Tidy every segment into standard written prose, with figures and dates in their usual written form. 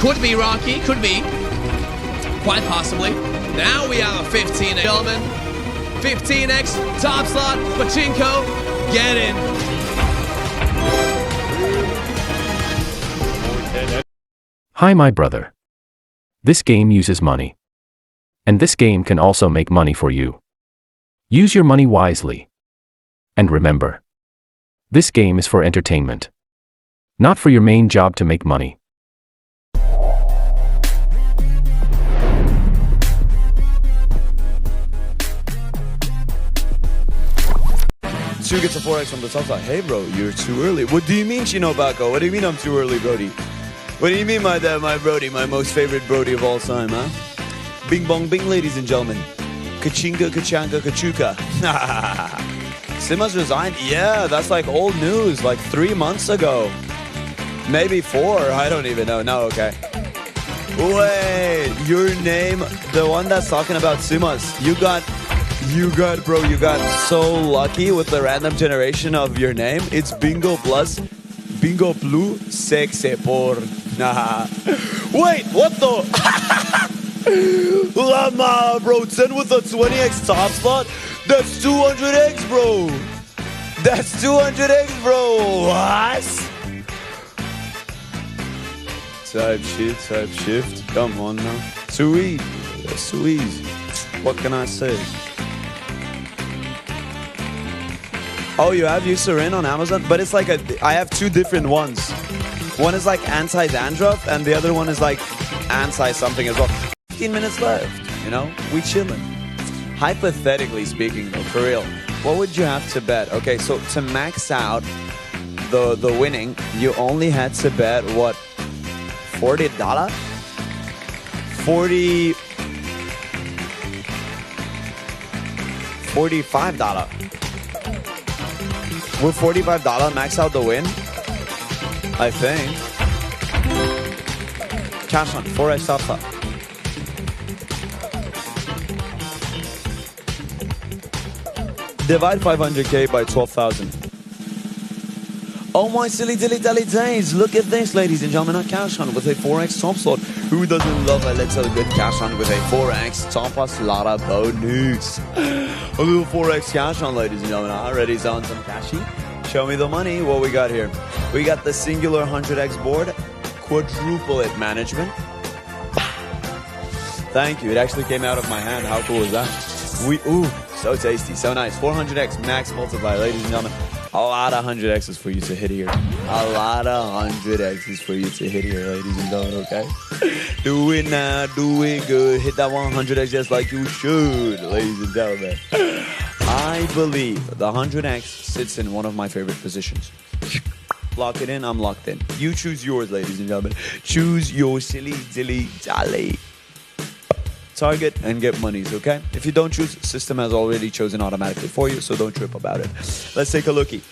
Could be Rocky, could be. Quite possibly. Now we have a 15, gentlemen. 15x, top slot, Pachinko, get in. Hi, my brother. This game uses money. And this game can also make money for you. Use your money wisely. And remember, this game is for entertainment, not for your main job to make money. Two gets a 4x on the top side. Hey bro, you're too early. What do you mean, Chino Baco? What do you mean I'm too early, Brody? What do you mean, my Brody, my most favorite Brody of all time, huh? Bing bong bing, ladies and gentlemen. Kachinka, kachanka, kachuka. Sima's resigned? Yeah, that's like old news, like 3 months ago. Maybe 4, I don't even know. No, okay. Wait, your name, the one that's talking about Simas, you got so lucky with the random generation of your name. It's Bingo Plus, Bingo Blue, Sexe por. Nah. Wait, what the? Lama, bro, 10 with a 20x top slot? That's 200x, bro. That's 200x, bro. What? Type shift. Come on now. Too easy. That's too easy. What can I say? Oh, you have Eucerin on Amazon? But it's like I have 2 different ones. One is like anti-dandruff, and the other one is like anti-something as well. 15 minutes left, you know? We chilling. Hypothetically speaking, though, for real, what would you have to bet? Okay, so to max out the winning, you only had to bet, what, $40? $45. With $45 max out the win, I think. Cash on 4x top slot. Divide 500k by 12,000. Oh my silly dilly dally days. Look at this, ladies and gentlemen. A cash on with a 4x top slot. Who doesn't love a little good cash on with a 4x TOPSLOT bonus? A little 4x cash on, ladies and gentlemen. Already on some cashy. Show me the money. What we got here? We got the singular 100x board. Quadruple it management. Thank you. It actually came out of my hand. How cool is that? Ooh, so tasty, so nice. 400x max multiplier, ladies and gentlemen. A lot of 100x's for you to hit here. A lot of 100x's for you to hit here, ladies and gentlemen, okay? Do it now, do it good. Hit that 100x just like you should, ladies and gentlemen. I believe the 100x sits in one of my favorite positions. Lock it in, I'm locked in. You choose yours, ladies and gentlemen. Choose your silly dilly dally. Target and get monies, okay? If you don't choose, system has already chosen automatically for you, so don't trip about it. Let's take a lookie.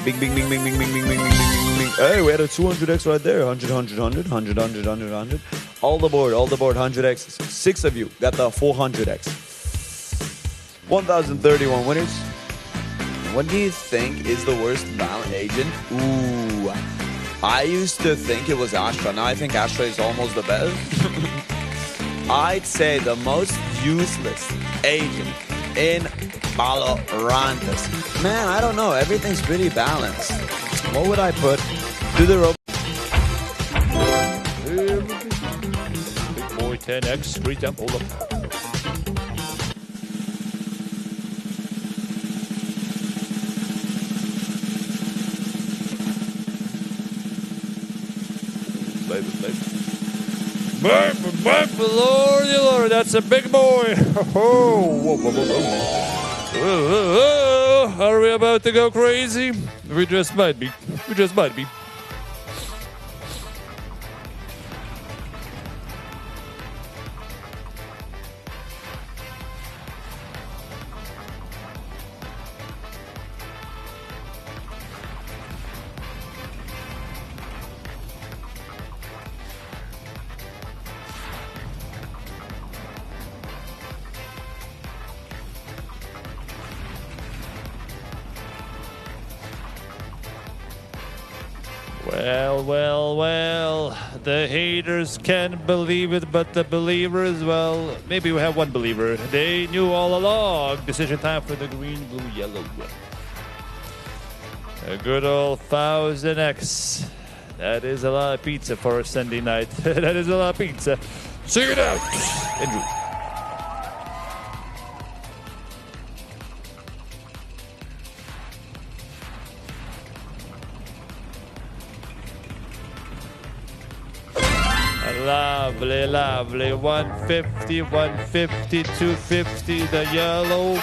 Bing, bing, bing, bing, bing, bing, bing, bing, bing, bing, bing. Hey, we had a 200x right there. 100, 100, 100, 100, 100, 100, 100. All the board, 100x. 6 of you got the 400x. 1,031 winners. What do you think is the worst balance agent? Ooh, I used to think it was Astra. Now I think Astra is almost the best. I'd say the most useless agent in Valorant. Man, I don't know. Everything's pretty balanced. What would I put? Do the rope. Big boy 10x, street up, hold up. Lord, that's a big boy. Are we about to go crazy? We just might be. We just might be. Well. The haters can't believe it, but the believers, well, maybe we have one believer. They knew all along. Decision time for the green, blue, yellow. A good old 1000X. That is a lot of pizza for a Sunday night. That is a lot of pizza. Sing it out. Andrew. Lovely. 150, 250. The yellow.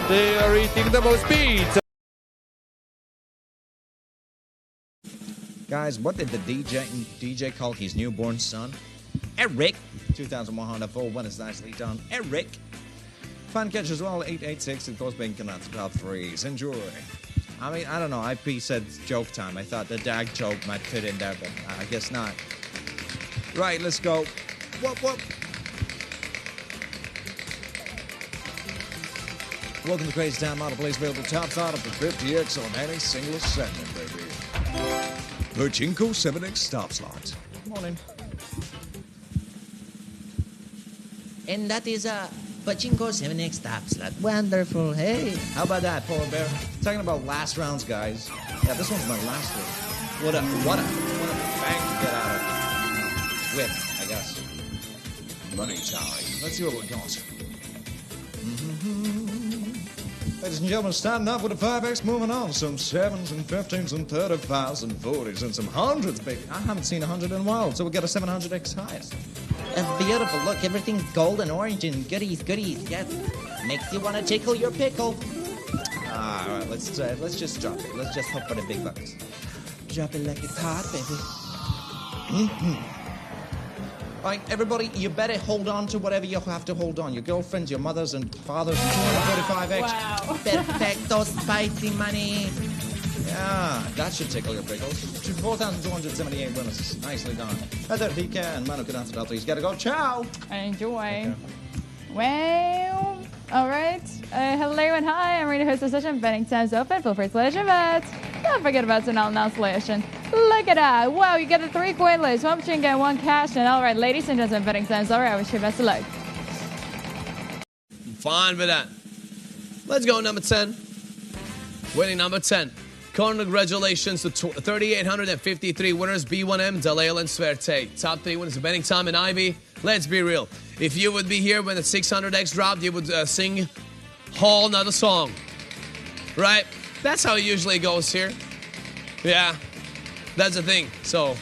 They are eating the most pizza. Guys, what did the DJ call his newborn son? Eric. 2,104. One is nicely done. Eric. Fun catch as well. 886. Of course, bacon nuts. Top threes. Enjoy. I mean, I don't know. IP said joke time. I thought the dag joke might fit in there, but I guess not. Right, let's go. Whoop. Welcome to Crazy Time Model Place available TOPSLOT up to 50X on any single segment, baby. Pachinko 7X TOPSLOT. Morning. And that is a Pachinko 7X TOPSLOT. Wonderful. Hey, How about that, Polar Bear? Talking about last rounds, guys. Yeah, this one's my last one. What a bang to get out of. With, I guess. Money time. Let's see what we got. Ladies and gentlemen, starting off with a 5X, moving on. Some 7s and 15s and 35s and 40s and some 100s, baby. I haven't seen 100 in a while, so we got a 700X highest. that's beautiful. Look, everything's gold and orange and goodies. Yes, makes you want to tickle your pickle. All right, let's just drop it. Let's just hope for the big bucks. Drop it like it's hot, baby. All right, everybody, you better hold on to whatever you have to hold on. Your girlfriends, your mothers, and fathers, and 245X. Wow. Perfecto, spicy money. Yeah, that should tickle your pickles. 4,278 winners. Nicely done. Heather, DK, and Manu Canasta, please gotta go. Ciao. Enjoy. Okay. Well, all right. Hello and hi. I'm ready to host the session. Betting time's open. Feel free to let your bets. Don't forget about an announcement. Look at that. Wow, you get a 3-coin list, 1 Pachinko, and 1 cash. And all right, ladies and gentlemen, betting time's over. I wish you best of luck. Fine with that. Let's go, number 10. Winning number 10. Congratulations to 3,853 winners, B1M, Dalale, and Sverte. Top 3 winners of betting time and Ivy. Let's be real. If you would be here when the 600X dropped, you would sing whole nother song. Right? That's how it usually goes here. Yeah, that's the thing. So,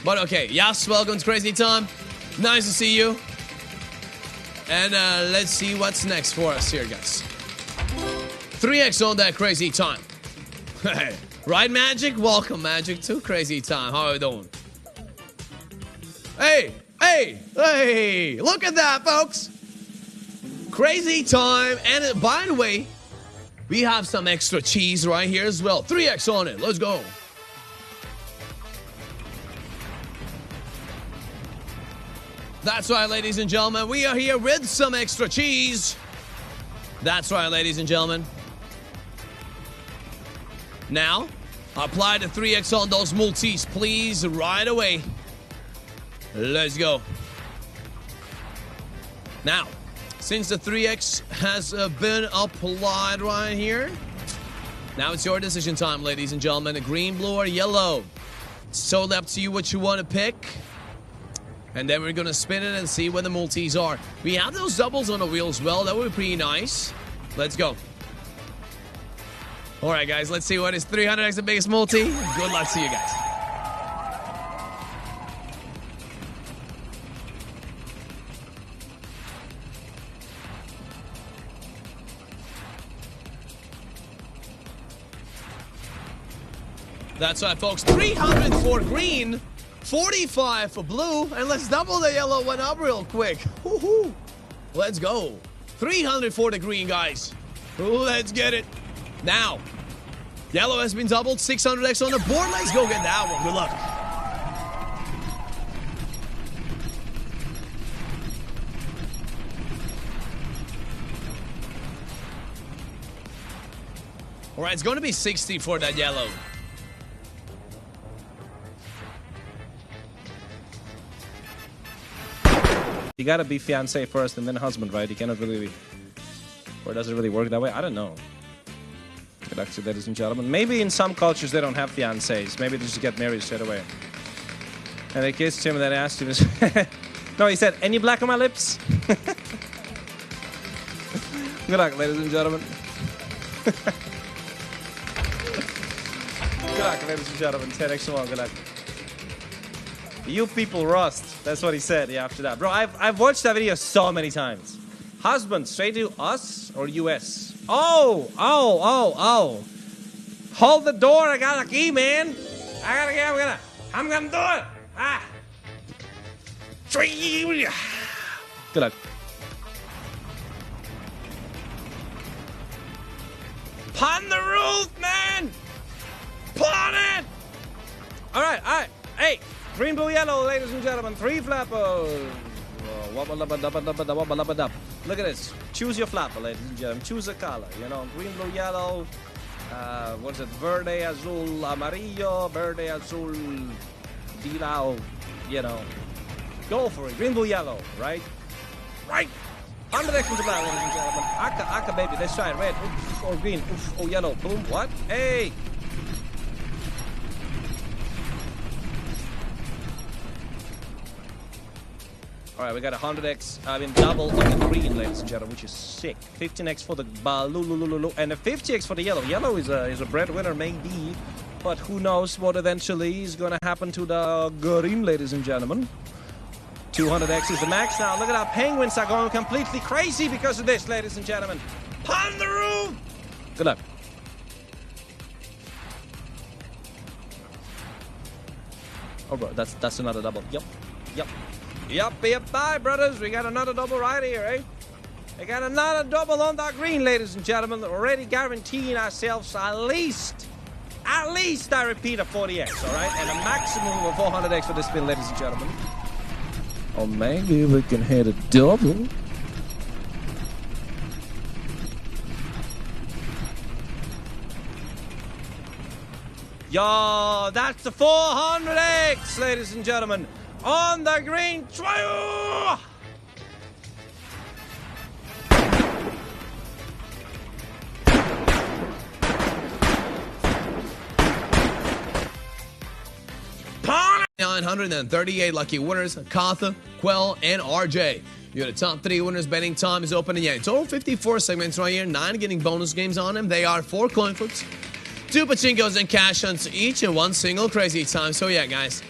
but okay. Yes, welcome to Crazy Time. Nice to see you. And let's see what's next for us here, guys. 3X on that Crazy Time. Right, Magic? Welcome, Magic, to Crazy Time. How are you doing? Hey! Look at that, folks. Crazy Time. And by the way, we have some extra cheese right here as well. 3X on it. Let's go. That's right, ladies and gentlemen. We are here with some extra cheese. That's right, ladies and gentlemen. Now, apply the 3X on those multis, please, right away. Let's go. Now, since the 3X has been applied right here, now it's your decision time, ladies and gentlemen. The green, blue, or yellow. It's totally up to you what you want to pick. And then we're going to spin it and see what the multis are. We have those doubles on the wheel as well. That would be pretty nice. Let's go. All right, guys, let's see what is 300X the biggest multi. Good luck to you guys. That's right, folks. 300 for green, 45 for blue, and let's double the yellow one up real quick. Woohoo! Let's go. 300 for the green, guys. Let's get it. Now, yellow has been doubled. 600X on the board. Let's go get that one. Good luck. All right, it's going to be 60 for that yellow. You gotta be fiancé first and then husband, right? You cannot really be... Or does it really work that way? I don't know. Good luck to ladies and gentlemen. Maybe in some cultures they don't have fiancés. Maybe they just get married straight away. And they kissed him and then asked him... No, he said, any black on my lips? Good luck, ladies and gentlemen. Good luck, ladies and gentlemen. 10x1, good luck. You people rust. That's what he said after that. Bro, I've watched that video so many times. Husband, straight to us or US? Oh. Hold the door, I got a key, man. I'm gonna do it. Good luck. Pon the roof, man! Pon it! Alright. Hey, green, blue, yellow, ladies and gentlemen. 3 flappers. Look at this. Choose your flapper, ladies and gentlemen. Choose a color. You know, green, blue, yellow. What's it? Verde, azul, amarillo. Verde, azul, dilao. You know. Go for it. Green, blue, yellow. Right? 100 extra to black, ladies and gentlemen. Aka, baby. Let's try it. Red. Oof, or green. Oof, oh, yellow. Boom. What? Hey. All right, we got 100x, double on the green, ladies and gentlemen, which is sick. 15x for the blue, and a 50x for the yellow. Yellow is a breadwinner, maybe, but who knows what eventually is going to happen to the green, ladies and gentlemen. 200x is the max now. Look at how penguins are going completely crazy because of this, ladies and gentlemen. Pon the roof! Good luck. Oh, bro, that's another double. Yep. Bye, brothers. We got another double right here, eh? We got another double on that green, ladies and gentlemen. Already guaranteeing ourselves at least, I repeat, a 40x, all right? And a maximum of 400x for this spin, ladies and gentlemen. Or maybe we can hit a double. Yo, that's the 400x, ladies and gentlemen. On the green trail. Pon 938 lucky winners, Katha, Quell, and RJ. You got the top 3 winners. Betting time is open again. Total 54 segments right here. 9 getting bonus games on them. They are 4 coin flips, 2 pachinkos, and cash hunts each, and 1 single crazy time. So yeah, guys.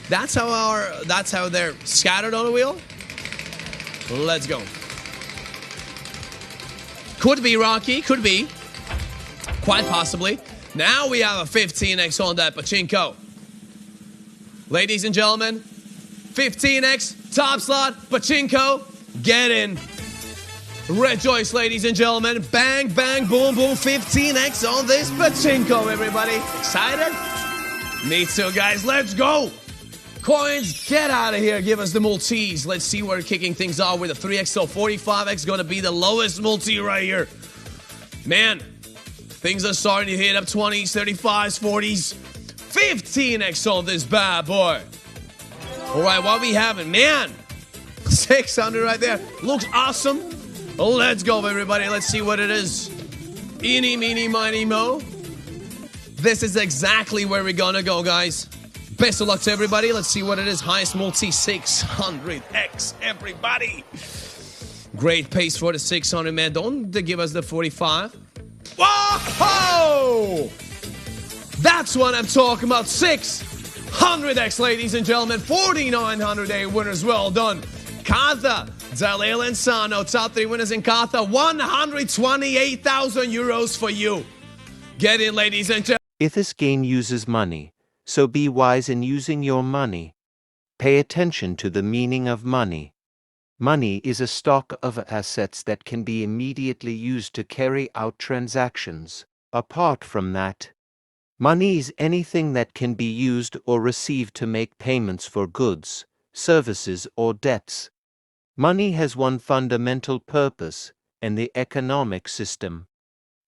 That's how they're scattered on the wheel. Let's go. Could be Rocky, could be. Quite possibly. Now we have a 15x on that pachinko. Ladies and gentlemen, 15x top slot pachinko. Get in. Rejoice, ladies and gentlemen. Bang, bang, boom, boom. 15x on this pachinko, everybody. Excited? Me too, guys. Let's go. Coins, get out of here. Give us the multis. Let's see where we're kicking things off with a 3x. So 45x going to be the lowest multi right here. Man, things are starting to hit up 20s, 35s, 40s. 15x on this bad boy. All right, what we having? Man, 600 right there. Looks awesome. Let's go, everybody. Let's see what it is. Eeny, meeny, miny, mo. This is exactly where we're going to go, guys. Best of luck to everybody. Let's see what it is. Highest multi, 600x, everybody. Great pace for the 600, man. Don't give us the 45. Whoa! That's what I'm talking about. 600x, ladies and gentlemen. 4,900 winners. Well done. Katha, Dalil, and Sano. Top 3 winners in Katha. 128,000 euros for you. Get in, ladies and gentlemen. If this game uses money, so be wise in using your money. Pay attention to the meaning of money. Money is a stock of assets that can be immediately used to carry out transactions. Apart from that, money is anything that can be used or received to make payments for goods, services, or debts. Money has one fundamental purpose in the economic system: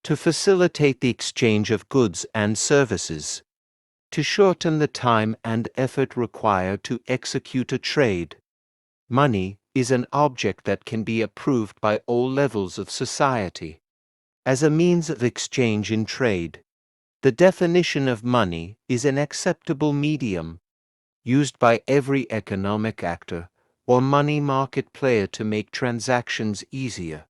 to facilitate the exchange of goods and services, to shorten the time and effort required to execute a trade. Money is an object that can be approved by all levels of society. As a means of exchange in trade, the definition of money is an acceptable medium used by every economic actor or money market player to make transactions easier.